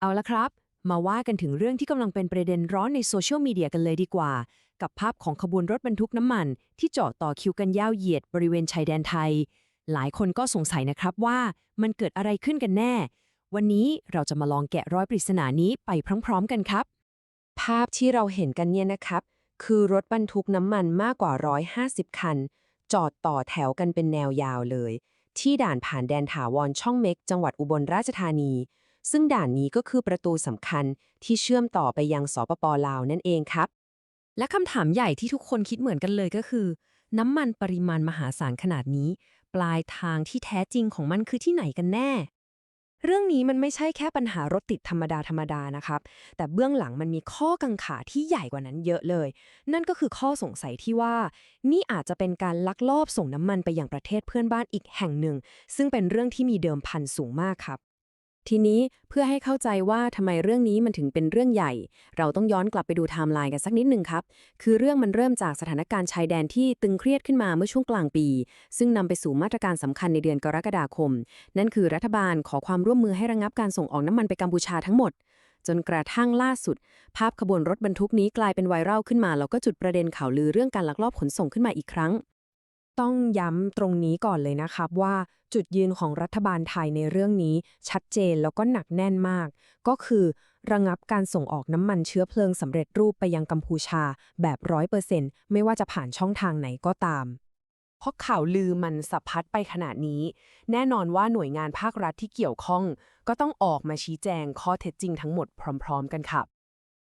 เอาละครับมาว่ากันถึงเรื่องที่กำลังเป็นประเด็นร้อนในโซเชียลมีเดียกันเลยดีกว่ากับภาพของขบวนรถบรรทุกน้ำมันที่จอดต่อคิวกันยาวเหยียดบริเวณชายแดนไทยหลายคนก็สงสัยนะครับว่ามันเกิดอะไรขึ้นกันแน่วันนี้เราจะมาลองแกะรอยปริศนานี้ไปพร้อมๆกันครับภาพที่เราเห็นกันเนี่ยนะครับคือรถบรรทุกน้ำมันมากกว่า150คันจอดต่อแถวกันเป็นแนวยาวเลยที่ด่านผ่านแดนถาวรช่องเม็กจังหวัดอุบลราชธานี ซึ่งด่านนี้ก็คือประตูสำคัญที่เชื่อมต่อไปยังสปป.ลาวนั่นเองครับ และคำถามใหญ่ที่ทุกคนคิดเหมือนกันเลยก็คือน้ำมันปริมาณมหาศาลขนาดนี้ปลายทางที่แท้จริงของมันคือที่ไหนกันแน่ เรื่องนี้มันไม่ใช่แค่ปัญหารถติดธรรมดานะครับแต่เบื้องหลังมันมีข้อกังขาที่ใหญ่กว่านั้นเยอะเลย นั่นก็คือข้อสงสัยที่ว่านี่อาจจะเป็นการลักลอบส่งน้ำมันไปยังประเทศเพื่อนบ้านอีกแห่งหนึ่งซึ่งเป็นเรื่องที่มีเดิมพันสูงมากครับ ทีนี้เพื่อให้เข้าใจว่าทำไมเรื่องนี้มันถึงเป็นเรื่องใหญ่ เราต้องย้อนกลับไปดูไทม์ไลน์กันสักนิดหนึ่งครับ คือเรื่องมันเริ่มจากสถานการณ์ชายแดนที่ตึงเครียดขึ้นมาเมื่อช่วงกลางปี ซึ่งนำไปสู่มาตรการสำคัญในเดือนกรกฎาคม นั่นคือรัฐบาลขอความร่วมมือให้ระงับการส่งออกน้ำมันไปกัมพูชาทั้งหมด จนกระทั่งล่าสุดภาพขบวนรถบรรทุกนี้กลายเป็นไวรัลขึ้นมาแล้วก็จุดประเด็นข่าวลือเรื่องการลักลอบขนส่งขึ้นมาอีกครั้ง ต้องย้ำตรงนี้ก่อนเลยนะครับว่าจุดยืนของรัฐบาลไทยในเรื่องนี้ชัดเจนแล้วก็หนักแน่นมาก ก็คือระงับการส่งออกน้ำมันเชื้อเพลิงสำเร็จรูปไปยังกัมพูชาแบบ100%ไม่ว่าจะผ่านช่องทางไหนก็ตามเพราะข่าวลือมันสะพัดไปขนาดนี้แน่นอนว่าหน่วยงานภาครัฐที่เกี่ยวข้องก็ต้องออกมาชี้แจงข้อเท็จจริงทั้งหมดพร้อมๆกันครับ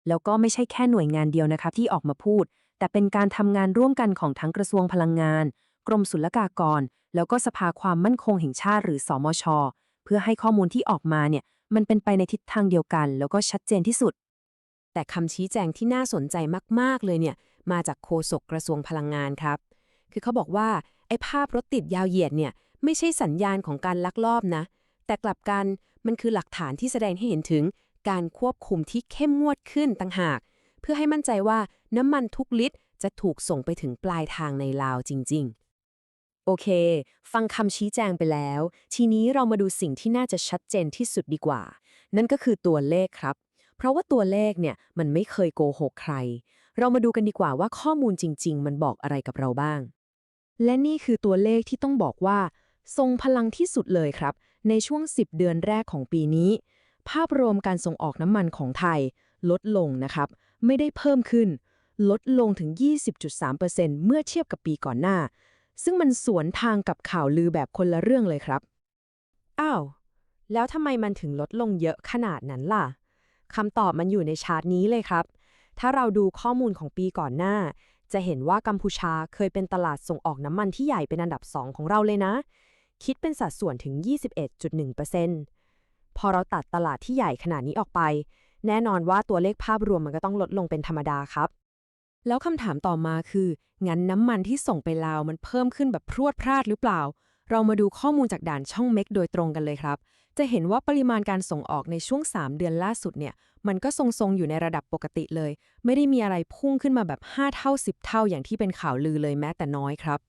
แล้วก็ไม่ใช่แค่หน่วยงานเดียวนะครับที่ออกมาพูดแต่เป็นการทำงานร่วมกันของทั้งกระทรวงพลังงาน กรมศุลกากรแล้วก็สภาความมั่นคงแห่งชาติหรือสมชเพื่อให้ข้อมูลที่ออกมาเนี่ยมันเป็นไปในทิศทางเดียวกันแล้วก็ชัดเจนที่สุดแต่คำชี้แจงที่น่าสนใจมากๆเลยเนี่ยมาจากโฆษกกระทรวงพลังงานครับคือเขาบอกว่าไอ้ภาพรถติดยาวเหยียดเนี่ยไม่ใช่สัญญาณของการลักลอบนะแต่กลับกันมันคือหลักฐานที่แสดงให้เห็นถึงการควบคุมที่เข้มงวดขึ้นต่างหากเพื่อให้มั่นใจว่าน้ำมันทุกลิตรจะถูกส่งไปถึงปลายทางในลาวจริงๆ โอเค ฟังคำชี้แจงไปแล้ว ทีนี้เรามาดูสิ่งที่น่าจะชัดเจนที่สุดดีกว่า นั่นก็คือตัวเลขครับ เพราะว่าตัวเลขเนี่ยมันไม่เคยโกหกใคร เรามาดูกันดีกว่าว่าข้อมูลจริงๆมันบอกอะไรกับเราบ้าง และนี่คือตัวเลขที่ต้องบอกว่าทรงพลังที่สุดเลยครับ ในช่วง 10 เดือนแรกของปีนี้ ภาพรวมการส่งออกน้ำมันของไทยลดลงนะครับ ไม่ได้เพิ่มขึ้น ลดลงถึง 20.3%เมื่อเทียบกับปีก่อนหน้า ซึ่งมันสวนทางกับข่าวลือแบบคนละเรื่องเลยครับ อ้าว แล้วทำไมมันถึงลดลงเยอะขนาดนั้นล่ะ คำตอบมันอยู่ในชาร์ตนี้เลยครับ ถ้าเราดูข้อมูลของปีก่อนหน้า จะเห็นว่ากัมพูชาเคยเป็นตลาดส่งออกน้ำมันที่ใหญ่เป็นอันดับ2ของเราเลยนะ คิดเป็นสัดส่วนถึง 21.1%พอเราตัดตลาดที่ใหญ่ขนาดนี้ออกไป แน่นอนว่าตัวเลขภาพรวมมันก็ต้องลดลงเป็นธรรมดาครับ แล้วคำถามต่อมาคืองั้นน้ำมันที่ส่งไปลาวมันเพิ่มขึ้นแบบพรวดพราดหรือเปล่า เรามาดูข้อมูลจากด่านช่องเม็กโดยตรงกันเลยครับ จะเห็นว่าปริมาณการส่งออกในช่วง3เดือนล่าสุดเนี่ยมันก็ทรงๆอยู่ในระดับปกติเลย ไม่ได้มีอะไรพุ่งขึ้นมาแบบ5เท่า10เท่าอย่างที่เป็นข่าวลือเลยแม้แต่น้อยครับ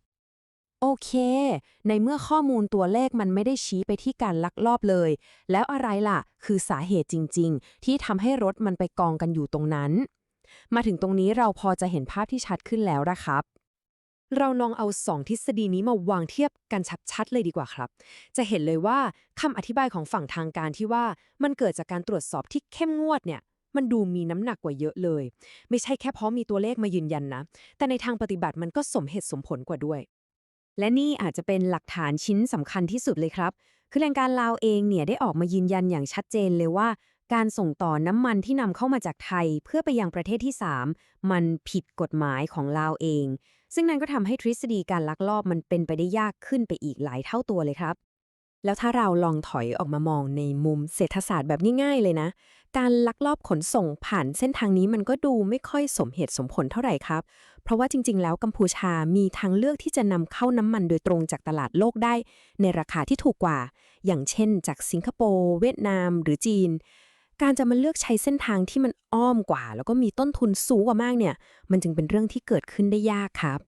โอเค ในเมื่อข้อมูลตัวเลขมันไม่ได้ชี้ไปที่การลักลอบเลย แล้วอะไรล่ะ คือสาเหตุจริงๆ ที่ทำให้รถมันไปกองกันอยู่ตรงนั้น มาถึงตรงนี้เราพอจะเห็นภาพที่ชัดขึ้นแล้วนะครับ เราลองเอา2ทฤษฎีนี้มาวางเทียบกันชัดๆเลยดีกว่าครับ จะเห็นเลยว่าคำอธิบายของฝั่งทางการที่ว่ามันเกิดจากการตรวจสอบที่เข้มงวดเนี่ยมันดูมีน้ำหนักกว่าเยอะเลย ไม่ใช่แค่เพราะมีตัวเลขมายืนยันนะ แต่ในทางปฏิบัติมันก็สมเหตุสมผลกว่าด้วย และนี่อาจจะเป็นหลักฐานชิ้นสำคัญที่สุดเลยครับ คือแรงการลาวเองเนี่ยได้ออกมายืนยันอย่างชัดเจนเลยว่าการส่งต่อน้ำมันที่นำเข้ามาจากไทยเพื่อไปยังประเทศที่3มันผิดกฎหมายของลาวเอง ซึ่งนั่นก็ทำให้ทฤษฎีการลักลอบมันเป็นไปได้ยากขึ้นไปอีกหลายเท่าตัวเลยครับ แล้วถ้าเราลองถอยออกมามองในมุมเศรษฐศาสตร์แบบง่ายๆเลยนะ การลักลอบขนส่งผ่านเส้นทางนี้มันก็ดูไม่ค่อยสมเหตุสมผลเท่าไหร่ครับ เพราะว่าจริงๆแล้วกัมพูชามีทางเลือกที่จะนำเข้าน้ำมันโดยตรงจากตลาดโลกได้ในราคาที่ถูกกว่า อย่างเช่นจากสิงคโปร์เวียดนามหรือจีน การจะมาเลือกใช้เส้นทางที่มันอ้อมกว่าแล้วก็มีต้นทุนสูงกว่ามากเนี่ย มันจึงเป็นเรื่องที่เกิดขึ้นได้ยากครับ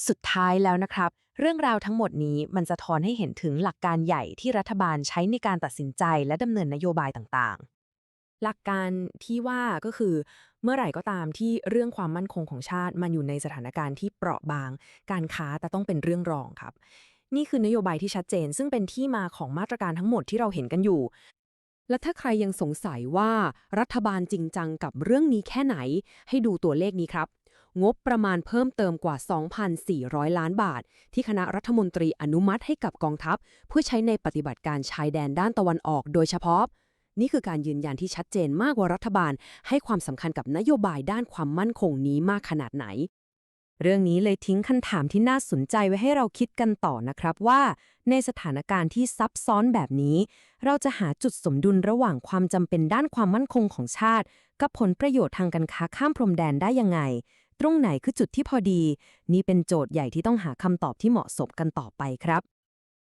สุดท้ายแล้วนะครับ เรื่องราวทั้งหมดนี้มันสะท้อนให้เห็นถึงหลักการใหญ่ที่รัฐบาลใช้ในการตัดสินใจและดำเนินนโยบายต่างๆ หลักการที่ว่าก็คือเมื่อไหร่ก็ตามที่เรื่องความมั่นคงของชาติมันอยู่ในสถานการณ์ที่เปราะบางการค้าแต่ต้องเป็นเรื่องรองครับนี่คือนโยบายที่ชัดเจนซึ่งเป็นที่มาของมาตรการทั้งหมดที่เราเห็นกันอยู่ และถ้าใครยังสงสัยว่ารัฐบาลจริงจังกับเรื่องนี้แค่ไหนให้ดูตัวเลขนี้ครับงบประมาณเพิ่มเติมกว่า 2,400 ล้านบาทที่คณะรัฐมนตรีอนุมัติให้กับกองทัพเพื่อใช้ในปฏิบัติการชายแดนด้านตะวันออกโดยเฉพาะนี่คือการยืนยันที่ชัดเจนมากว่ารัฐบาลให้ความสำคัญกับนโยบายด้านความมั่นคงนี้มากขนาดไหน เรื่องนี้เลยทิ้งคำถามที่น่าสนใจไว้ให้เราคิดกันต่อนะครับว่าในสถานการณ์ที่ซับซ้อนแบบนี้เราจะหาจุดสมดุลระหว่างความจำเป็นด้านความมั่นคงของชาติกับผลประโยชน์ทางการค้าข้ามพรมแดนได้ยังไงตรงไหนคือจุดที่พอดีนี่เป็นโจทย์ใหญ่ที่ต้องหาคำตอบที่เหมาะสมกันต่อไปครับ